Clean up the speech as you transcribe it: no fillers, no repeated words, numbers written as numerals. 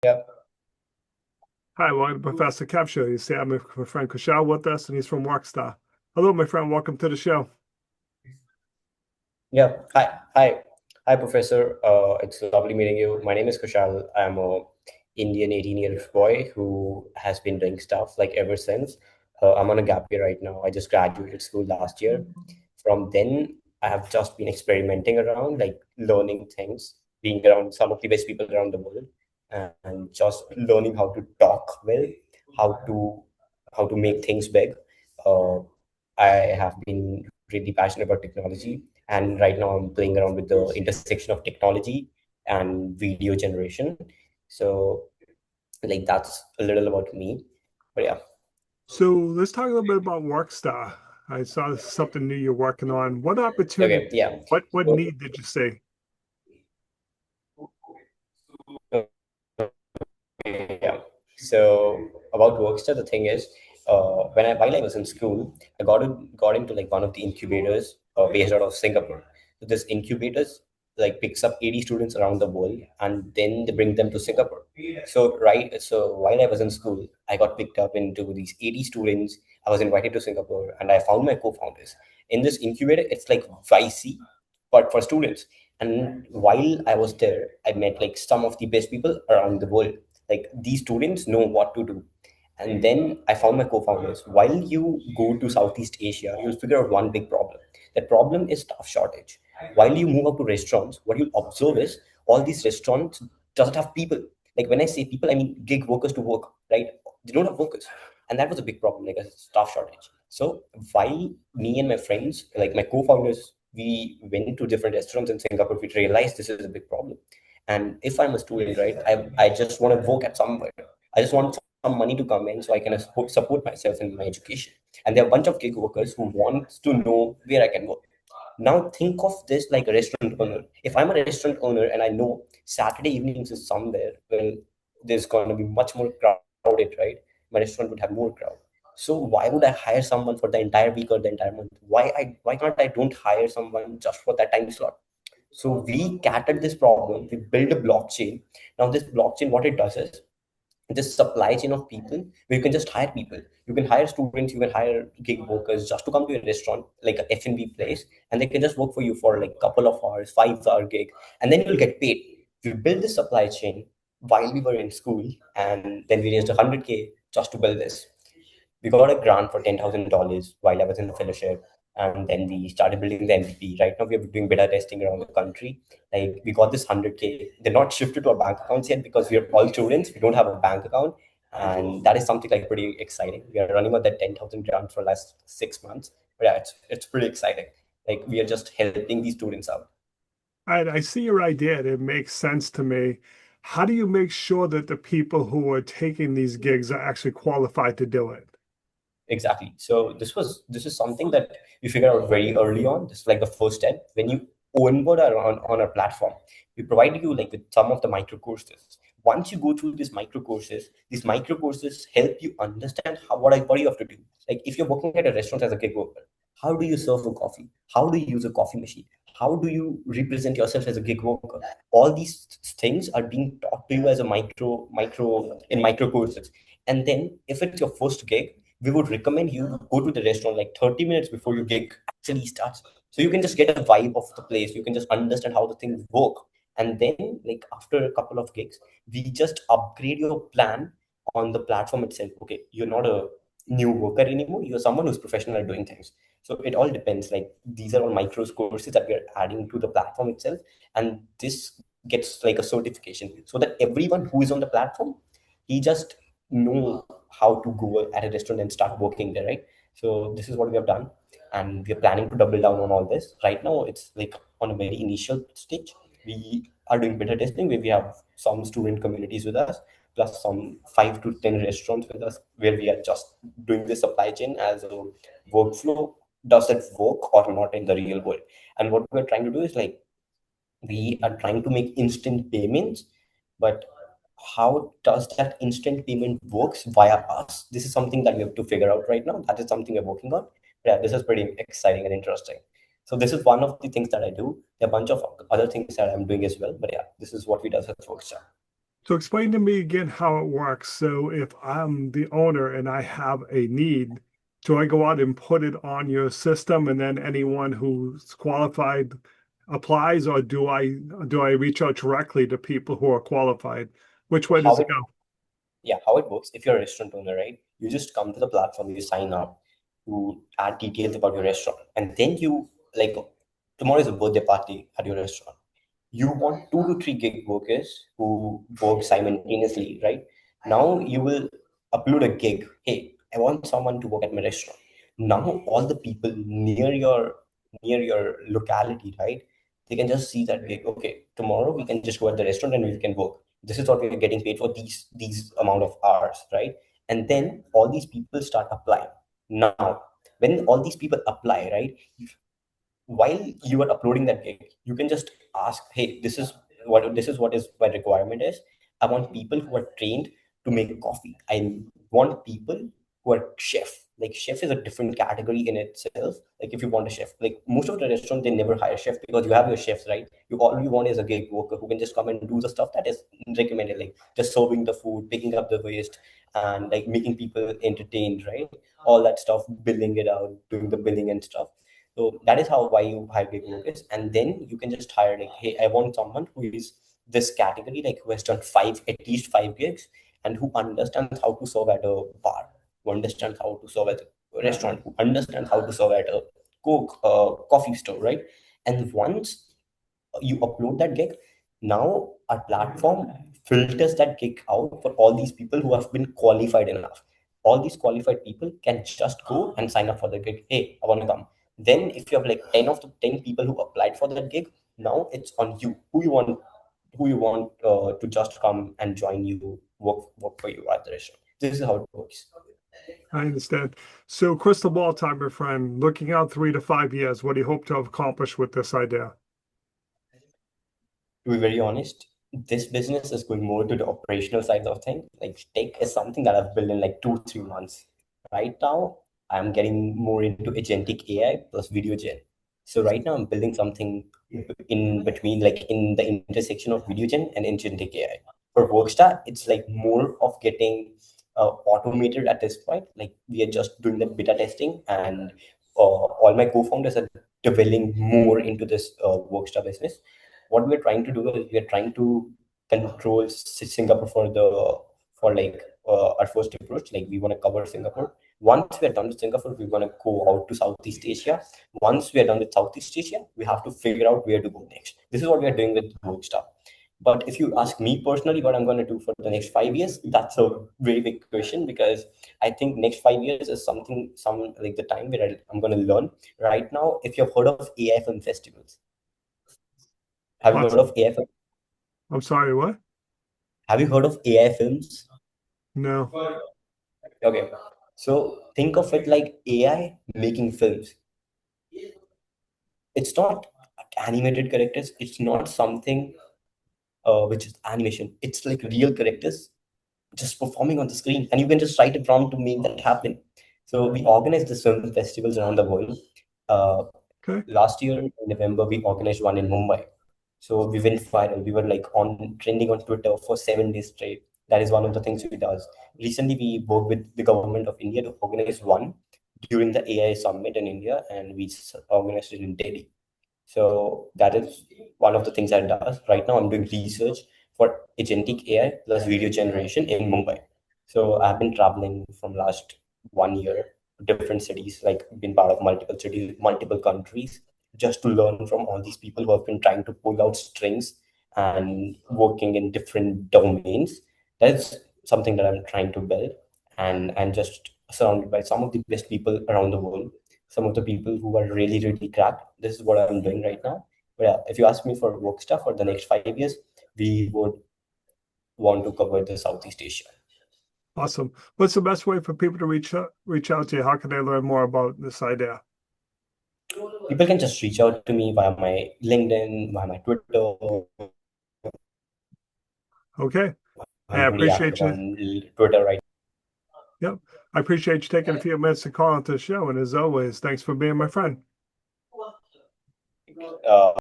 Yeah. Hi, welcome to Professor Kev Show. You see, I have my friend Khushal with us, and he's from Worksta. Hello, my friend. Welcome to the show. Yeah. Hi, Professor. It's lovely meeting you. My name is Khushal. I'm a Indian 18-year boy who has been doing stuff like ever since. I'm on a gap year right now. I just graduated school last year. From then, I have just been experimenting around, like learning things, being around some of the best people around the world, and just learning how to talk well, how to how to make things big. Uh, I have been really passionate about technology, and right now I'm playing around with the intersection of technology and video generation. So, like that's a little about me. But yeah, So let's talk a little bit about Worksta. I saw this is something new you're working on. What opportunity? okay, yeah. What So, need did you see? yeah. So about Worksta, the thing is, while I was in school, I got into like one of the incubators based out of Singapore. So this incubators like picks up 80 students around the world and then they bring them to Singapore. So while I was in school, I got picked up into these 80 students. I was invited to Singapore and I found my co-founders. In this incubator, it's like YC, but for students. And while I was there, I met like some of the best people around the world. Like these students know what to do. And then I found my co-founders. While you go to Southeast Asia, you'll figure out one big problem. That problem is staff shortage. While you move up to restaurants, what you'll observe is all these restaurants doesn't have people. Like when I say people, I mean gig workers to work, right? They don't have workers. And that was a big problem, like a staff shortage. So while me and my friends, like my co-founders, we went to different restaurants in Singapore, we realized this is a big problem. And if I'm a student, right, I just want to work at somewhere. I just want some money to come in so I can support myself in my education. And there are a bunch of gig workers who want to know where I can work. Now think of this like a restaurant owner. If I'm a restaurant owner and I know Saturday evenings is somewhere, well, there's going to be much more crowded, right? My restaurant would have more crowd. So why would I hire someone for the entire week or the entire month? Why can't I don't hire someone just for that time slot? So we catered this problem. We built a blockchain. Now this blockchain, what it does is this supply chain of people where you can just hire people. You can hire students, you can hire gig workers just to come to your restaurant, like a F&B place, and they can just work for you for like a couple of hours, 5 hour gig, and then you'll get paid. We built this supply chain while we were in school, and then we raised 100K just to build this. We got a grant for $10,000 while I was in the fellowship, and then we started building the MVP. Right now, we are doing beta testing around the country. Like we got this 100K. They're not shifted to our bank accounts yet because we are all students. We don't have a bank account, and that is something like pretty exciting. We are running on that 10,000 grant for last 6 months. But yeah, it's pretty exciting. Like we are just helping these students out. I see your idea. It makes sense to me. How do you make sure that the people who are taking these gigs are actually qualified to do it? Exactly. So this is something that we figure out very early on. This is like the first step. When you onboard on our platform, we provide you like with some of the micro courses. Once you go through these micro courses help you understand what you have to do. Like if you're working at a restaurant as a gig worker, how do you serve a coffee? How do you use a coffee machine? How do you represent yourself as a gig worker? All these things are being taught to you as a micro courses. And then if it's your first gig, we would recommend you go to the restaurant like 30 minutes before your gig actually starts. So you can just get a vibe of the place. You can just understand how the things work. And then, like after a couple of gigs, we just upgrade your plan on the platform itself. Okay, you're not a new worker anymore. You're someone who's professional at doing things. So it all depends. Like these are all micro courses that we are adding to the platform itself. And this gets like a certification so that everyone who is on the platform, he just know how to go at a restaurant and start working there, right? So this is what we have done, and we are planning to double down on all this. Right now, it's like on a very initial stage. We are doing beta testing where we have some student communities with us, plus some 5 to 10 restaurants with us, where we are just doing the supply chain as a workflow. Does it work or not in the real world? And what we're trying to do is like we are trying to make instant payments, but how does that instant payment works via us? This is something that we have to figure out right now. That is something we're working on. Yeah, this is pretty exciting and interesting. So this is one of the things that I do. There are a bunch of other things that I'm doing as well, but yeah, this is what we do as Worksta. So explain to me again how it works. So if I'm the owner and I have a need, do I go out and put it on your system and then anyone who's qualified applies, or do I reach out directly to people who are qualified? Which way How does it it go? Yeah, how it works, if you're a restaurant owner, right, you just come to the platform, you sign up, you add details about your restaurant, and then you like tomorrow is a birthday party at your restaurant. You want 2 to 3 gig workers who work simultaneously, right? Now you will upload a gig. Hey, I want someone to work at my restaurant. Now all the people near your locality, right? They can just see that gig. Okay, tomorrow we can just go at the restaurant and we can work. This is what we're getting paid for these amount of hours, right? And then all these people start applying. Now, when all these people apply, right, while you are uploading that gig, you can just ask, hey, this is what is my requirement is. I want people who are trained to make coffee. I want people who are chef. Like chef is a different category in itself. Like if you want a chef, like most of the restaurant, they never hire chef because you have your chefs, right? All you want is a gig worker who can just come and do the stuff that is recommended, like just serving the food, picking up the waste, and like making people entertained, right? All that stuff, billing it out, doing the billing and stuff. So that is how why you hire gig workers, and then you can just hire like, hey, I want someone who is this category, like who has done at least 5 gigs, and who understands how to serve at a bar, who understands how to serve at a restaurant, who understands how to serve at a coffee store, right? And once you upload that gig, now our platform filters that gig out for all these people who have been qualified enough. All these qualified people can just go and sign up for the gig. Hey, I want to come. Then if you have like 10 of the 10 people who applied for that gig, now it's on you who you want to just come and join you, work for you at the restaurant. This is how it works. I understand. So crystal ball time, my friend, looking out 3 to 5 years, what do you hope to have accomplished with this idea? To be very honest, this business is going more to the operational side of things. Like tech is something that I've built in like 2 3 months. Right now, I'm getting more into agentic AI plus video gen. So right now, I'm building something in between, like in the intersection of video gen and agentic AI. For Worksta, it's like more of getting automated at this point. Like we are just doing the beta testing, and all my co-founders are developing more into this Worksta business. What we're trying to do is we're trying to control Singapore for like our first approach. Like we want to cover Singapore. Once we're done with Singapore, we want to go out to Southeast Asia. Once we're done with Southeast Asia, we have to figure out where to go next. This is what we're doing with Worksta. But if you ask me personally what I'm going to do for the next 5 years, that's a very big question, because I think next 5 years is some like the time where I'm going to learn. Right now, if you've heard of AI film festivals, have you heard Awesome. of AI film? I'm sorry, what? Have you heard of AI films? No. Okay. So think of it like AI making films. It's not animated characters. It's not something which is animation. It's like real characters just performing on the screen, and you can just write a prompt to make that happen. So we organize the film festivals around the world. Uh, Okay. Last year in November, we organized one in Mumbai. So we went viral. We were like on trending on Twitter for 7 days straight. That is one of the things we does. Recently, we worked with the government of India to organize one during the AI summit in India, and we organized it in Delhi. So that is one of the things I does. Right now, I'm doing research for agentic AI plus video generation in Mumbai. So I've been traveling from last 1 year to different cities, like been part of multiple cities, multiple countries, just to learn from all these people who have been trying to pull out strings and working in different domains. That's something that I'm trying to build, and just surrounded by some of the best people around the world, some of the people who are really, really cracked. This is what I'm doing right now. But yeah, if you ask me for work stuff for the next 5 years, we would want to cover the Southeast Asia. Awesome. What's the best way for people to reach out to you? How can they learn more about this idea? People can just reach out to me via my LinkedIn, via my Twitter. Okay. I I'm pretty active appreciate you. on Twitter right Yep. I appreciate you taking a few minutes to call into the show. And as always, thanks for being my friend. now.